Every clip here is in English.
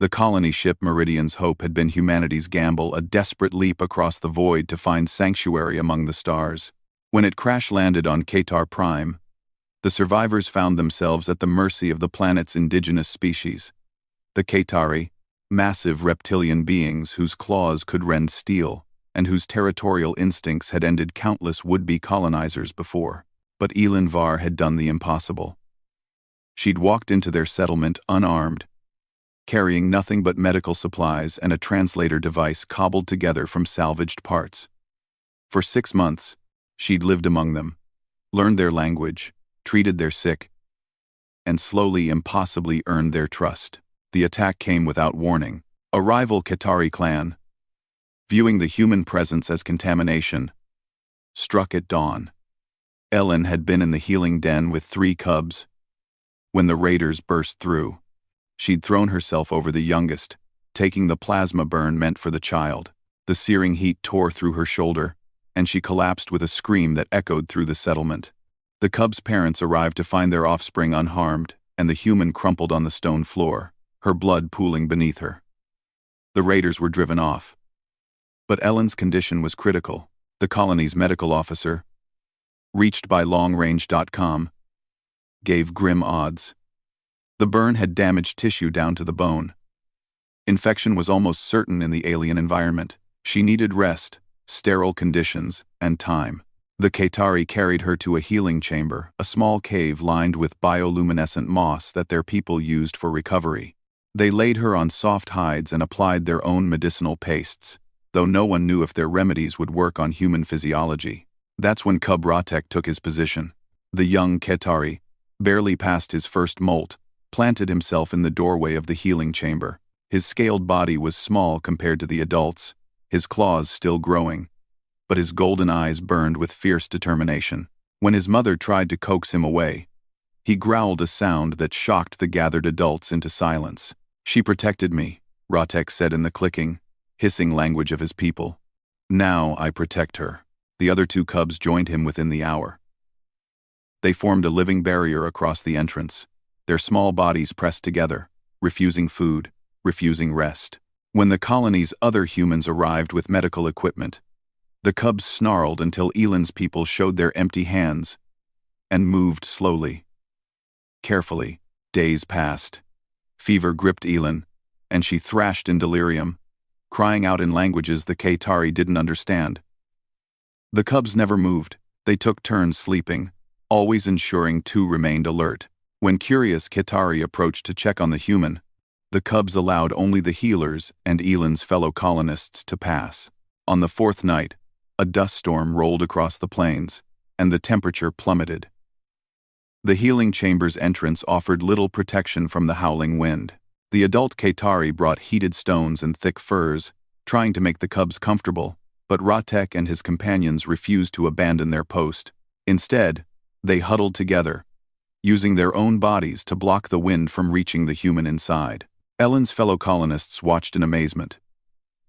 The colony ship Meridian's hope had been humanity's gamble, a desperate leap across the void to find sanctuary among the stars. When it crash-landed on Qatar Prime, the survivors found themselves at the mercy of the planet's indigenous species. The Qatari, massive reptilian beings whose claws could rend steel, and whose territorial instincts had ended countless would-be colonizers before. But Elin Var had done the impossible. She'd walked into their settlement unarmed, carrying nothing but medical supplies and a translator device cobbled together from salvaged parts. For 6 months, she'd lived among them, learned their language, treated their sick, and slowly, impossibly earned their trust. The attack came without warning. A rival Qatari clan, viewing the human presence as contamination, struck at dawn. Ellen had been in the healing den with 3 cubs when the raiders burst through. She'd thrown herself over the youngest, taking the plasma burn meant for the child. The searing heat tore through her shoulder, and she collapsed with a scream that echoed through the settlement. The cubs' parents arrived to find their offspring unharmed, and the human crumpled on the stone floor, her blood pooling beneath her. The raiders were driven off. But Ellen's condition was critical. The colony's medical officer, reached by longrange.com, gave grim odds. The burn had damaged tissue down to the bone. Infection was almost certain in the alien environment. She needed rest, sterile conditions, and time. The Qatari carried her to a healing chamber, a small cave lined with bioluminescent moss that their people used for recovery. They laid her on soft hides and applied their own medicinal pastes, though no one knew if their remedies would work on human physiology. That's when Cub Ratek took his position. The young Qatari, barely past his first molt, planted himself in the doorway of the healing chamber. His scaled body was small compared to the adults, his claws still growing, but his golden eyes burned with fierce determination. When his mother tried to coax him away, he growled a sound that shocked the gathered adults into silence. "She protected me," Ratek said in the clicking, hissing language of his people. "Now I protect her." The other 2 cubs joined him within the hour. They formed a living barrier across the entrance, their small bodies pressed together, refusing food, refusing rest. When the colony's other humans arrived with medical equipment, the cubs snarled until Elin's people showed their empty hands and moved slowly. Carefully, days passed. Fever gripped Elin, and she thrashed in delirium, crying out in languages the Qatari didn't understand. The cubs never moved. They took turns sleeping, always ensuring 2 remained alert. When curious Qatari approached to check on the human, the cubs allowed only the healers and Elin's fellow colonists to pass. On the 4th night, a dust storm rolled across the plains, and the temperature plummeted. The healing chamber's entrance offered little protection from the howling wind. The adult Qatari brought heated stones and thick furs, trying to make the cubs comfortable, but Ratek and his companions refused to abandon their post. Instead, they huddled together, using their own bodies to block the wind from reaching the human inside. Ellen's fellow colonists watched in amazement.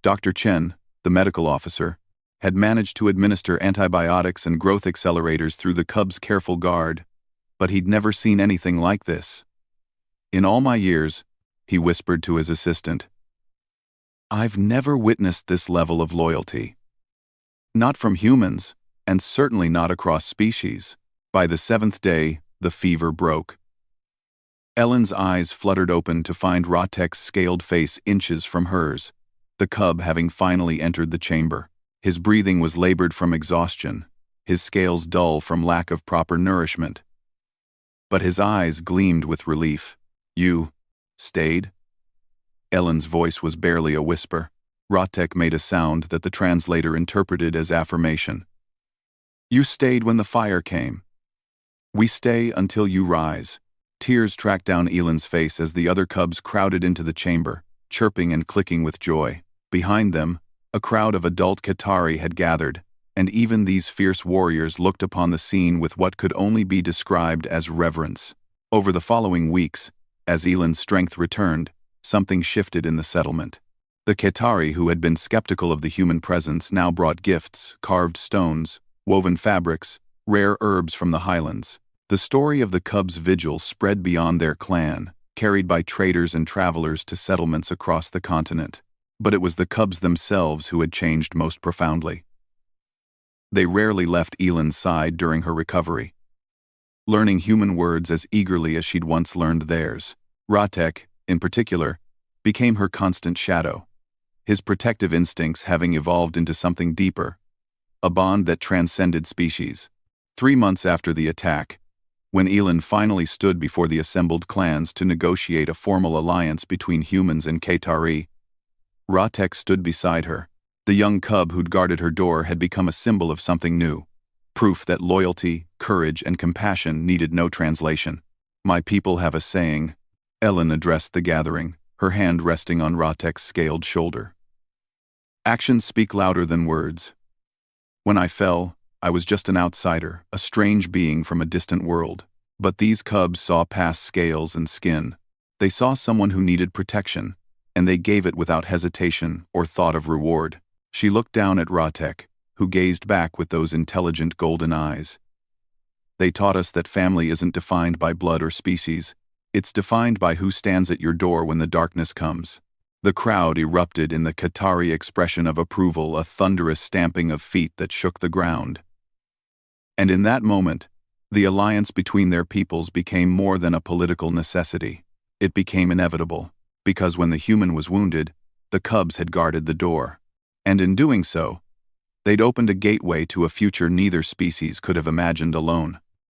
Dr. Chen, the medical officer, had managed to administer antibiotics and growth accelerators through the cubs' careful guard, but he'd never seen anything like this. "In all my years," he whispered to his assistant, "I've never witnessed this level of loyalty. Not from humans, and certainly not across species." By the 7th day, the fever broke. Ellen's eyes fluttered open to find Ratek's scaled face inches from hers, the cub having finally entered the chamber. His breathing was labored from exhaustion, his scales dull from lack of proper nourishment. But his eyes gleamed with relief. "You stayed?" Ellen's voice was barely a whisper. Ratek made a sound that the translator interpreted as affirmation. "You stayed when the fire came. We stay until you rise." Tears tracked down Elin's face as the other cubs crowded into the chamber, chirping and clicking with joy. Behind them, a crowd of adult Qatari had gathered, and even these fierce warriors looked upon the scene with what could only be described as reverence. Over the following weeks, as Elin's strength returned, something shifted in the settlement. The Qatari who had been skeptical of the human presence now brought gifts, carved stones, woven fabrics, rare herbs from the highlands. The story of the cubs' vigil spread beyond their clan, carried by traders and travelers to settlements across the continent. But it was the cubs themselves who had changed most profoundly. They rarely left Elin's side during her recovery, learning human words as eagerly as she'd once learned theirs. Ratek, in particular, became her constant shadow, his protective instincts having evolved into something deeper, a bond that transcended species. 3 months after the attack, when Elin finally stood before the assembled clans to negotiate a formal alliance between humans and Ketari, Ratek stood beside her. The young cub who'd guarded her door had become a symbol of something new, proof that loyalty, courage, and compassion needed no translation. "My people have a saying," Elin addressed the gathering, her hand resting on Ratek's scaled shoulder. "Actions speak louder than words. When I fell, I was just an outsider, a strange being from a distant world. But these cubs saw past scales and skin. They saw someone who needed protection, and they gave it without hesitation or thought of reward." She looked down at Ratek, who gazed back with those intelligent golden eyes. "They taught us that family isn't defined by blood or species. It's defined by who stands at your door when the darkness comes." The crowd erupted in the Qatari expression of approval, a thunderous stamping of feet that shook the ground. And in that moment, the alliance between their peoples became more than a political necessity. It became inevitable, because when the human was wounded, the cubs had guarded the door. And in doing so, they'd opened a gateway to a future neither species could have imagined alone.